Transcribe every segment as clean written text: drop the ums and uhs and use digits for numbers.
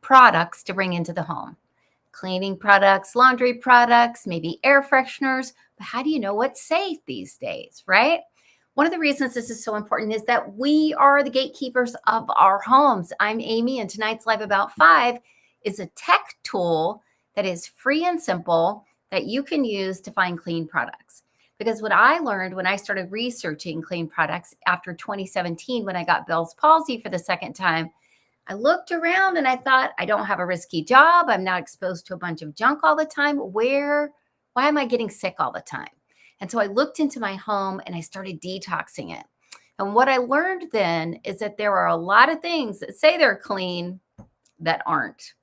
products to bring into the home. Cleaning products, laundry products, maybe air fresheners. But how do you know what's safe these days, right? One of the reasons this is so important is that we are the gatekeepers of our homes. I'm Amy, and tonight's Live About 5 is a tech tool that is free and simple that you can use to find clean products. Because what I learned when I started researching clean products after 2017, when I got Bell's palsy for the second time, I looked around and I thought, I don't have a risky job. I'm not exposed to a bunch of junk all the time. Why am I getting sick all the time? And so I looked into my home and I started detoxing it. And what I learned then is that there are a lot of things that say they're clean that aren't.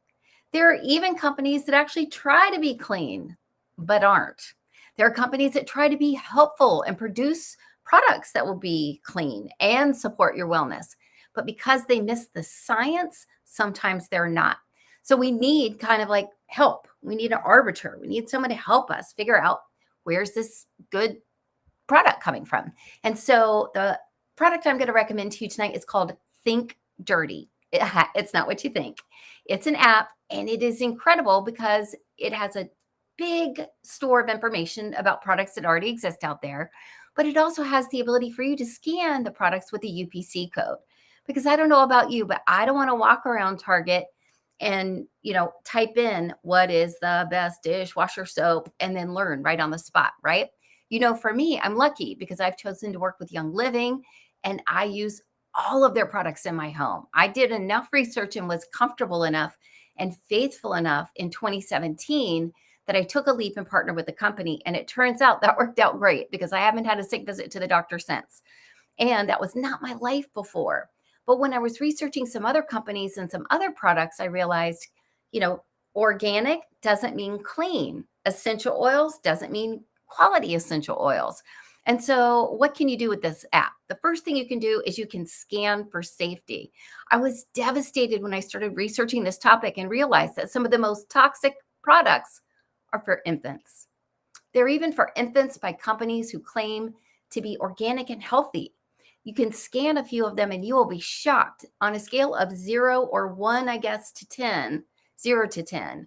There are even companies that actually try to be clean, but aren't. There are companies that try to be helpful and produce products that will be clean and support your wellness. But because they miss the science, sometimes they're not. So we need kind of like help. We need an arbiter. We need someone to help us figure out where's this good product coming from. And so the product I'm going to recommend to you tonight is called Think Dirty. It's not what you think. It's an app, and it is incredible because it has a big store of information about products that already exist out there, but it also has the ability for you to scan the products with a UPC code. Because I don't know about you, but I don't want to walk around Target and, type in what is the best dishwasher soap and then learn right on the spot, right? For me, I'm lucky because I've chosen to work with Young Living and I use all of their products in my home. I did enough research and was comfortable enough and faithful enough in 2017 that I took a leap and partnered with the company. And it turns out that worked out great because I haven't had a sick visit to the doctor since. And that was not my life before. But when I was researching some other companies and some other products, I realized, organic doesn't mean clean. Essential oils doesn't mean quality essential oils. And so what can you do with this app? The first thing you can do is you can scan for safety. I was devastated when I started researching this topic and realized that some of the most toxic products are for infants. They're even for infants by companies who claim to be organic and healthy. You can scan a few of them and you will be shocked. On a scale of 0 or 1, I guess, to 10, 0 to 10.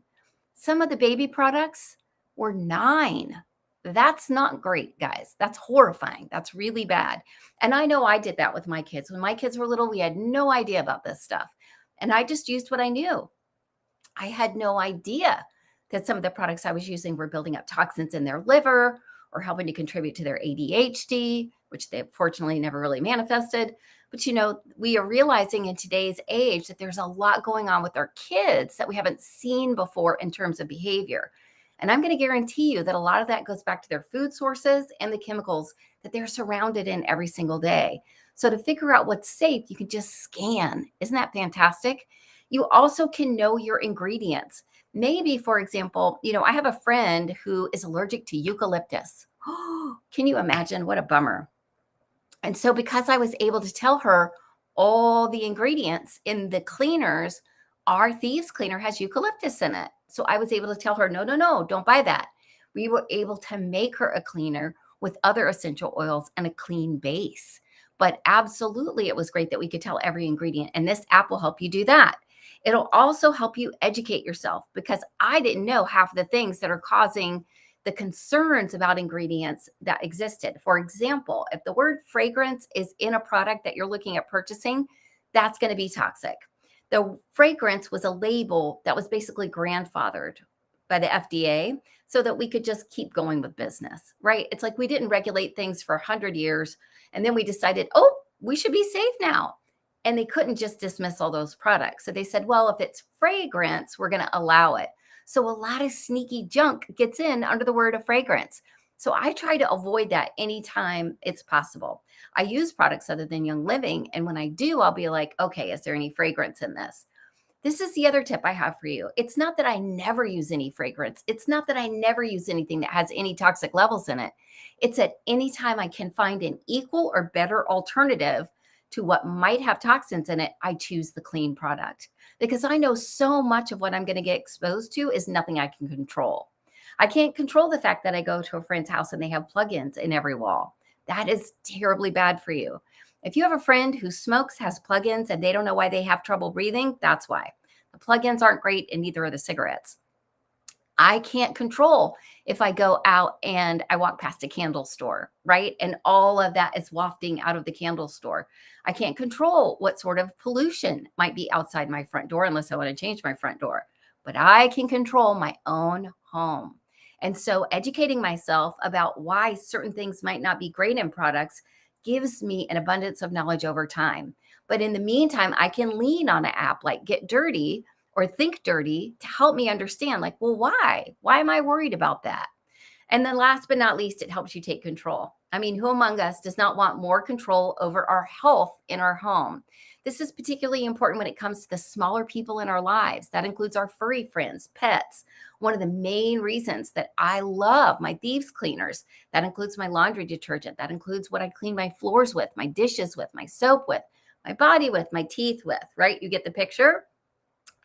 Some of the baby products were 9. That's not great, guys. That's horrifying. That's really bad. And I know I did that with my kids. When my kids were little, we had no idea about this stuff. And I just used what I knew. I had no idea that some of the products I was using were building up toxins in their liver or helping to contribute to their ADHD, which they fortunately never really manifested. But, we are realizing in today's age that there's a lot going on with our kids that we haven't seen before in terms of behavior. And I'm going to guarantee you that a lot of that goes back to their food sources and the chemicals that they're surrounded in every single day. So to figure out what's safe, you can just scan. Isn't that fantastic? You also can know your ingredients. Maybe, for example, I have a friend who is allergic to eucalyptus. Can you imagine? What a bummer. And so because I was able to tell her all the ingredients in the cleaners, our Thieves cleaner has eucalyptus in it. So I was able to tell her, no, don't buy that. We were able to make her a cleaner with other essential oils and a clean base. But absolutely, it was great that we could tell every ingredient. And this app will help you do that. It'll also help you educate yourself because I didn't know half of the things that are causing the concerns about ingredients that existed. For example, if the word fragrance is in a product that you're looking at purchasing, that's going to be toxic. The fragrance was a label that was basically grandfathered by the FDA so that we could just keep going with business, right? It's like we didn't regulate things for 100 years and then we decided, we should be safe now. And they couldn't just dismiss all those products. So they said, well, if it's fragrance, we're going to allow it. So a lot of sneaky junk gets in under the word of fragrance. So I try to avoid that anytime it's possible. I use products other than Young Living. And when I do, I'll be like, okay, is there any fragrance in this? This is the other tip I have for you. It's not that I never use any fragrance. It's not that I never use anything that has any toxic levels in it. It's at any time I can find an equal or better alternative to what might have toxins in it, I choose the clean product because I know so much of what I'm going to get exposed to is nothing I can control. I can't control the fact that I go to a friend's house and they have plugins in every wall. That is terribly bad for you. If you have a friend who smokes, has plugins, and they don't know why they have trouble breathing, that's why. The plugins aren't great, and neither are the cigarettes. I can't control if I go out and I walk past a candle store, right? And all of that is wafting out of the candle store. I can't control what sort of pollution might be outside my front door unless I want to change my front door. But I can control my own home. And so educating myself about why certain things might not be great in products gives me an abundance of knowledge over time. But in the meantime, I can lean on an app like Get Dirty or Think Dirty to help me understand, like, well, why? Why am I worried about that? And then last but not least, it helps you take control. I mean, who among us does not want more control over our health in our home? This is particularly important when it comes to the smaller people in our lives. That includes our furry friends, pets. One of the main reasons that I love my thieves cleaners, that includes my laundry detergent, that includes what I clean my floors with, my dishes with, my soap with, my body with, my teeth with, right? You get the picture?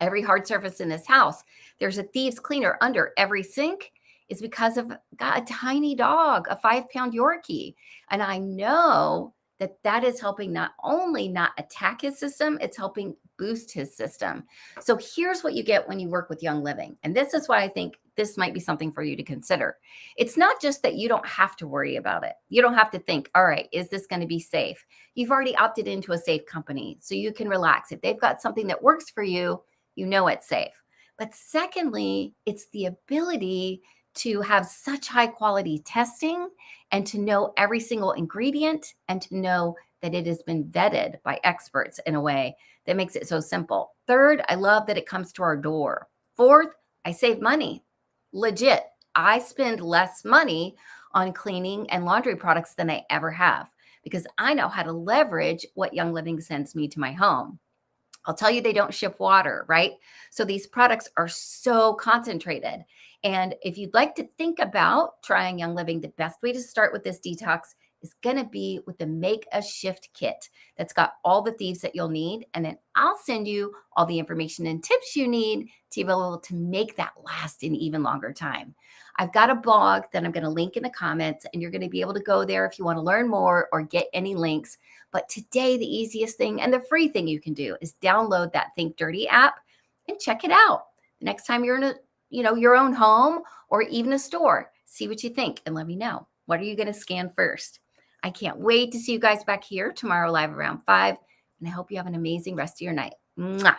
Every hard surface in this house, there's a thieves cleaner under every sink, is because I've got a tiny dog, a 5-pound Yorkie. And I know that that is helping not only not attack his system, it's helping boost his system. So here's what you get when you work with Young Living. And this is why I think this might be something for you to consider. It's not just that you don't have to worry about it. You don't have to think, all right, is this going to be safe? You've already opted into a safe company, so you can relax. If they've got something that works for you, you know it's safe. But secondly, it's the ability to have such high quality testing and to know every single ingredient and to know that it has been vetted by experts in a way that makes it so simple. Third, I love that it comes to our door. Fourth, I save money. Legit. I spend less money on cleaning and laundry products than I ever have because I know how to leverage what Young Living sends me to my home. I'll tell you, they don't ship water, right? So these products are so concentrated. And if you'd like to think about trying Young Living, the best way to start with this detox is going to be with the Make a Shift kit that's got all the thieves that you'll need. And then I'll send you all the information and tips you need to be able to make that last an even longer time. I've got a blog that I'm going to link in the comments, and you're going to be able to go there if you want to learn more or get any links. But today, the easiest thing and the free thing you can do is download that Think Dirty app and check it out. The next time you're in a, your own home or even a store, see what you think and let me know. What are you going to scan first? I can't wait to see you guys back here tomorrow live around 5. And I hope you have an amazing rest of your night. Mwah.